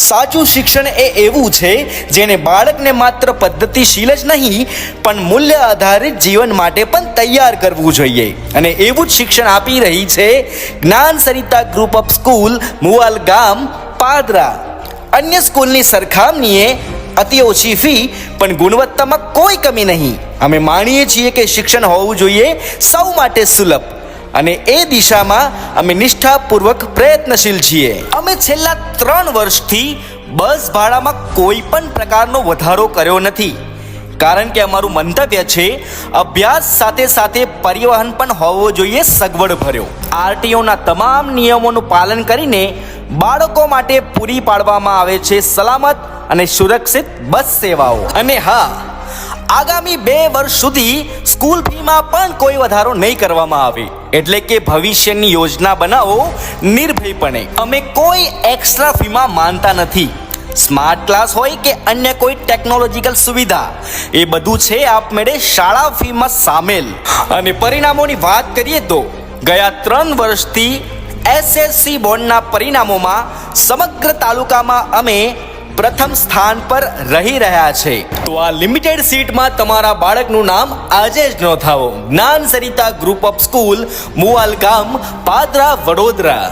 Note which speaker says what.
Speaker 1: સાચું શિક્ષણ એ એવું છે જેને બાળકને માત્ર પદ્ધતિશીલ જ નહીં પણ મૂલ્ય આધારિત જીવન માટે પણ તૈયાર કરવું જોઈએ. અને એવું જ શિક્ષણ આપી રહી છે જ્ઞાન Sarita group of school Muval ગામ પાદરા. અન્ય સ્કૂલની સરખામણીએ અતિ ઓછી ફી પણ ગુણવત્તામાં કોઈ કમી નહીં. અમે માનીએ છીએ કે શિક્ષણ હોવું જોઈએ સૌ માટે સુલભ અને એ દિશામાં અમે નિષ્ઠાપૂર્વક પ્રયત્નશીલ છીએ. અમે છેલ્લા 3 વર્ષથી બસ ભાડામાં કોઈ પણ પ્રકારનો વધારો કર્યો નથી, કારણ કે અમારું મંતવ્ય છે અભ્યાસ સાથે સાથે પરિવહન પણ હોવો જોઈએ સગવડ ભર્યો. આરટીઓના તમામ નિયમોનું પાલન કરીને બાળકો માટે પૂરી પાડવામાં આવે છે સલામત અને સુરક્ષિત બસ સેવાઓ. અને હા, આગામી 2 વર્ષ સુધી સ્કૂલ ફીમાં પણ કોઈ વધારો નહીં કરવામાં આવે. એટલે કે ભવિષ્યની યોજના બનાવો નિર્ભયપણે. અમે કોઈ એક્સ્ટ્રા ફીમાં માનતા નથી. સ્માર્ટ ક્લાસ હોય કે અન્ય કોઈ ટેકનોલોજીકલ સુવિધા, એ બધું છે આપમેળે શાળા ફીમાં સામેલ. અને પરિણામોની વાત કરીએ તો ગયા 3 વર્ષથી એસએસસી બોર્ડના પરિણામોમાં સમગ્ર તાલુકામાં અમે પ્રથમ સ્થાન પર રહી રહ્યા છે. તો આ લિમિટેડ સીટમાં તમારા બાળકનું નામ આજે જ નોંધાવો. જ્ઞાન Sarita group of school Muval ગામ પાદરા વડોદરા.